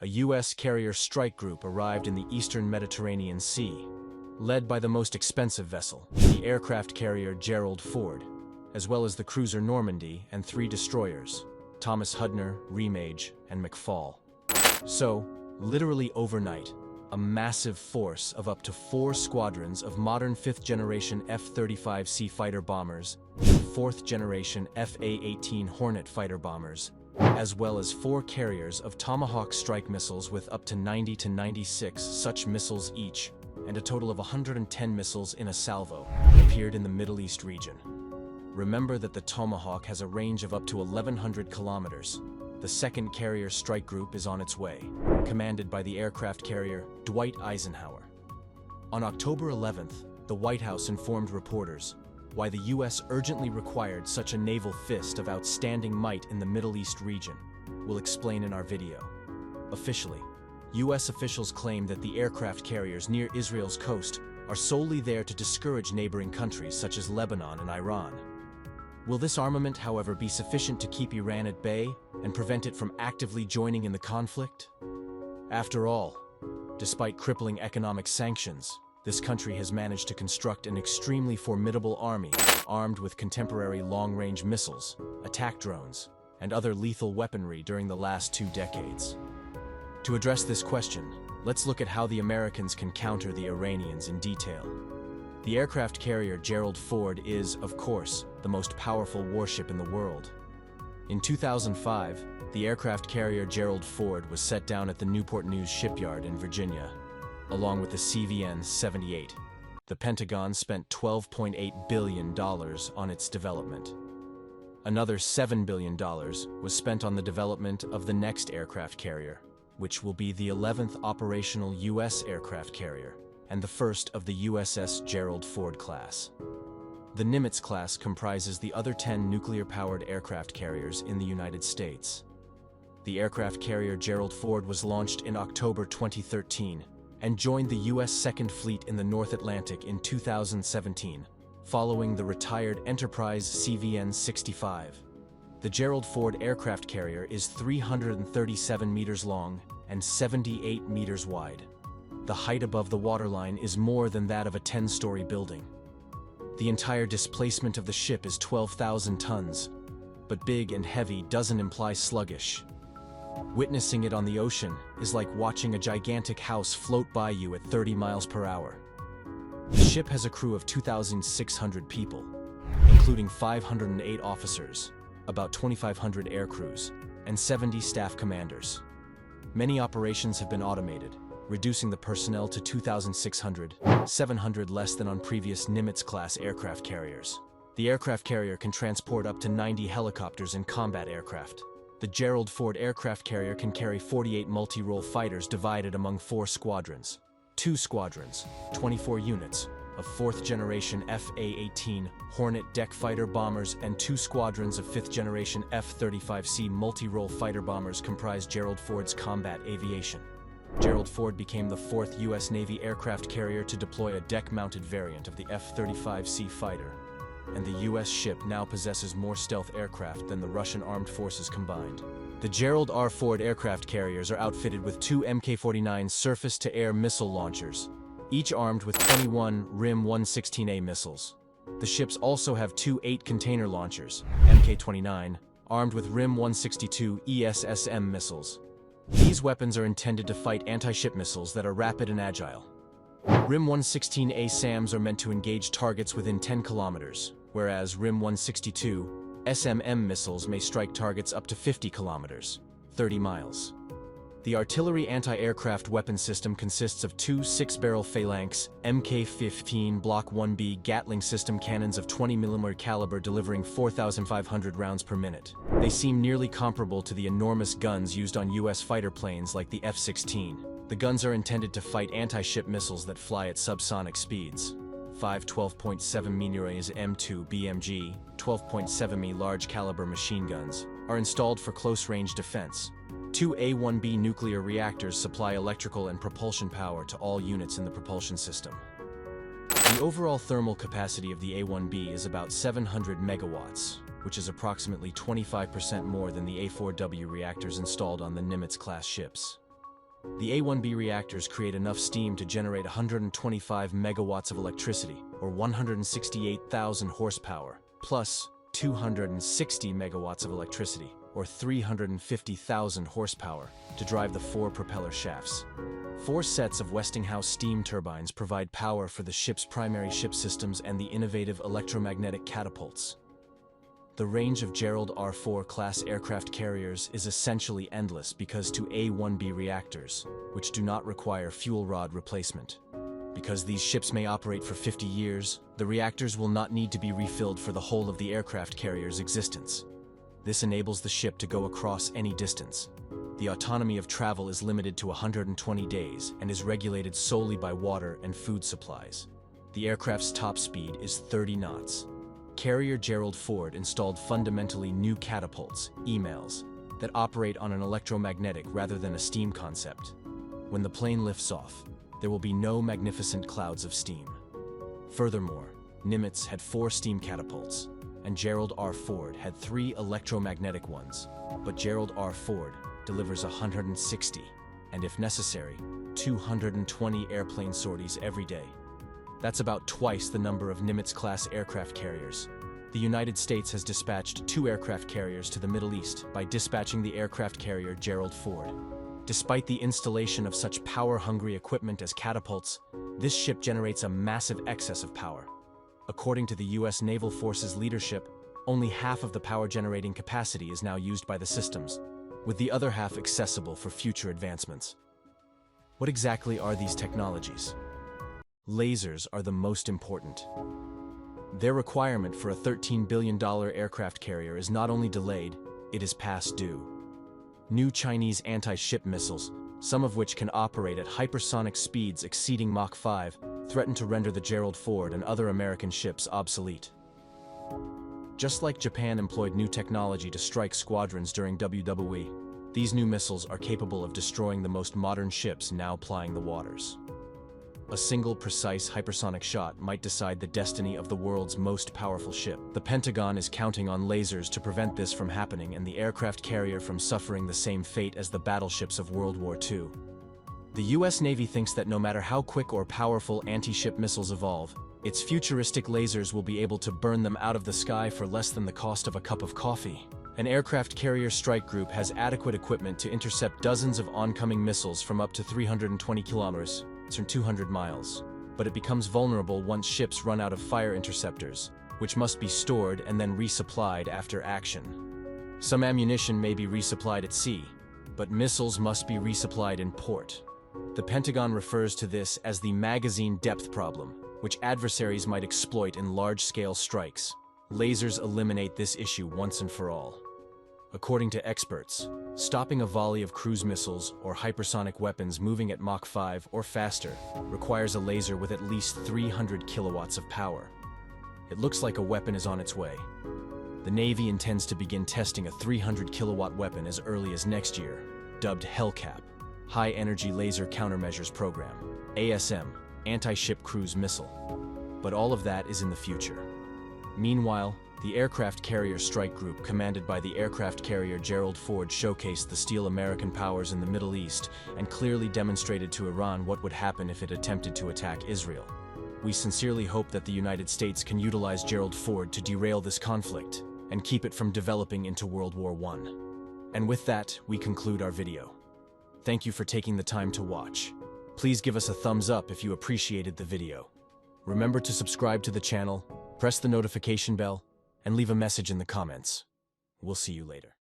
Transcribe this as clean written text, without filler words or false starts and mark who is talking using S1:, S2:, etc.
S1: a U.S. carrier strike group arrived in the eastern Mediterranean Sea, led by the most expensive vessel, the aircraft carrier Gerald Ford, as well as the cruiser Normandy and 3 destroyers, Thomas Hudner, Remage, and McFall. So, literally overnight, a massive force of up to 4 squadrons of modern 5th-generation F-35C fighter bombers, 4th-generation FA-18 Hornet fighter bombers, as well as 4 carriers of Tomahawk strike missiles with up to 90 to 96 such missiles each, and a total of 110 missiles in a salvo, appeared in the Middle East region. Remember that the Tomahawk has a range of up to 1,100 kilometers. The 2nd Carrier Strike Group is on its way, commanded by the aircraft carrier Dwight Eisenhower. On October 11th, the White House informed reporters why the U.S. urgently required such a naval fist of outstanding might in the Middle East region. We'll explain in our video. Officially, U.S. officials claim that the aircraft carriers near Israel's coast are solely there to discourage neighboring countries such as Lebanon and Iran. Will this armament, however, be sufficient to keep Iran at bay and prevent it from actively joining in the conflict? After all, despite crippling economic sanctions, this country has managed to construct an extremely formidable army armed with contemporary long-range missiles, attack drones, and other lethal weaponry during the last 2 decades. To address this question, let's look at how the Americans can counter the Iranians in detail. The aircraft carrier Gerald Ford is, of course, the most powerful warship in the world. In 2005, the aircraft carrier Gerald Ford was set down at the Newport News shipyard in Virginia, along with the CVN-78. The Pentagon spent $12.8 billion on its development. Another $7 billion was spent on the development of the next aircraft carrier, which will be the 11th operational U.S. aircraft carrier, and the first of the USS Gerald Ford class. The Nimitz class comprises the other 10 nuclear-powered aircraft carriers in the United States. The aircraft carrier Gerald Ford was launched in October 2013 and joined the U.S. Second Fleet in the North Atlantic in 2017, following the retired Enterprise CVN-65. The Gerald Ford aircraft carrier is 337 meters long and 78 meters wide. The height above the waterline is more than that of a 10-story building. The entire displacement of the ship is 12,000 tons, but big and heavy doesn't imply sluggish. Witnessing it on the ocean is like watching a gigantic house float by you at 30 miles per hour. The ship has a crew of 2,600 people, including 508 officers, about 2,500 air crews, and 70 staff commanders. Many operations have been automated, reducing the personnel to 2,600, 700 less than on previous Nimitz-class aircraft carriers. The aircraft carrier can transport up to 90 helicopters and combat aircraft. The Gerald Ford aircraft carrier can carry 48 multi-role fighters divided among 4 squadrons. 2 squadrons, 24 units, of 4th-generation FA-18 Hornet deck fighter bombers and 2 squadrons of 5th-generation F-35C multi-role fighter bombers comprise Gerald Ford's combat aviation. Gerald Ford became the 4th U.S. Navy aircraft carrier to deploy a deck-mounted variant of the F-35C fighter, and the U.S. ship now possesses more stealth aircraft than the Russian armed forces combined. The Gerald R. Ford aircraft carriers are outfitted with 2 Mk-49 surface-to-air missile launchers, each armed with 21 RIM-116A missiles. The ships also have 2 8-container launchers, Mk-29, armed with RIM-162 ESSM missiles. These weapons are intended to fight anti-ship missiles that are rapid and agile. RIM-116A SAMs are meant to engage targets within 10 kilometers, whereas RIM-162 SMM missiles may strike targets up to 50 kilometers, 30 miles. The artillery anti-aircraft weapon system consists of 2 6-barrel Phalanx Mk-15 Block 1B Gatling system cannons of 20mm caliber delivering 4,500 rounds per minute. They seem nearly comparable to the enormous guns used on U.S. fighter planes like the F-16. The guns are intended to fight anti-ship missiles that fly at subsonic speeds. 5 12.7mm M2 BMG, 12.7mm large-caliber machine guns are installed for close-range defense. 2 A-1B nuclear reactors supply electrical and propulsion power to all units in the propulsion system. The overall thermal capacity of the A-1B is about 700 megawatts, which is approximately 25% more than the A-4W reactors installed on the Nimitz-class ships. The A1B reactors create enough steam to generate 125 megawatts of electricity, or 168,000 horsepower, plus 260 megawatts of electricity, or 350,000 horsepower, to drive the 4 propeller shafts. 4 sets of Westinghouse steam turbines provide power for the ship's primary ship systems and the innovative electromagnetic catapults. The range of Gerald R. class aircraft carriers is essentially endless because to A1B reactors, which do not require fuel rod replacement. Because these ships may operate for 50 years, the reactors will not need to be refilled for the whole of the aircraft carrier's existence. This enables the ship to go across any distance. The autonomy of travel is limited to 120 days and is regulated solely by water and food supplies. The aircraft's top speed is 30 knots. Carrier Gerald Ford installed fundamentally new catapults, EMALs, that operate on an electromagnetic rather than a steam concept. When the plane lifts off, there will be no magnificent clouds of steam. Furthermore, Nimitz had 4 steam catapults, and Gerald R. Ford had 3 electromagnetic ones, but Gerald R. Ford delivers 160, and if necessary, 220 airplane sorties every day. That's about twice the number of Nimitz-class aircraft carriers. The United States has dispatched 2 aircraft carriers to the Middle East by dispatching the aircraft carrier Gerald Ford. Despite the installation of such power-hungry equipment as catapults, this ship generates a massive excess of power. According to the U.S. Naval Forces leadership, only half of the power-generating capacity is now used by the systems, with the other half accessible for future advancements. What exactly are these technologies? Lasers are the most important. Their requirement for a $13 billion aircraft carrier is not only delayed, it is past due. New Chinese anti-ship missiles, some of which can operate at hypersonic speeds exceeding Mach 5, threaten to render the Gerald Ford and other American ships obsolete. Just like Japan employed new technology to strike squadrons during WWE, these new missiles are capable of destroying the most modern ships now plying the waters. A single precise hypersonic shot might decide the destiny of the world's most powerful ship. The Pentagon is counting on lasers to prevent this from happening and the aircraft carrier from suffering the same fate as the battleships of World War II. The US Navy thinks that no matter how quick or powerful anti-ship missiles evolve, its futuristic lasers will be able to burn them out of the sky for less than the cost of a cup of coffee. An aircraft carrier strike group has adequate equipment to intercept dozens of oncoming missiles from up to 320 kilometers. Or 200 miles, but it becomes vulnerable once ships run out of fire interceptors, which must be stored and then resupplied after action. Some ammunition may be resupplied at sea, but missiles must be resupplied in port. The Pentagon refers to this as the magazine depth problem, which adversaries might exploit in large-scale strikes. Lasers eliminate this issue once and for all. According to experts, stopping a volley of cruise missiles or hypersonic weapons moving at Mach 5 or faster requires a laser with at least 300 kilowatts of power. It looks like a weapon is on its way. The Navy intends to begin testing a 300 kilowatt weapon as early as next year, dubbed HELCAP, High Energy Laser Countermeasures Program, ASM, Anti-Ship Cruise Missile. But all of that is in the future. Meanwhile, the aircraft carrier strike group commanded by the aircraft carrier Gerald Ford showcased the steel American powers in the Middle East and clearly demonstrated to Iran what would happen if it attempted to attack Israel. We sincerely hope that the United States can utilize Gerald Ford to derail this conflict and keep it from developing into World War I. And with that, we conclude our video. Thank you for taking the time to watch. Please give us a thumbs up if you appreciated the video. Remember to subscribe to the channel, press the notification bell, and leave a message in the comments. We'll see you later.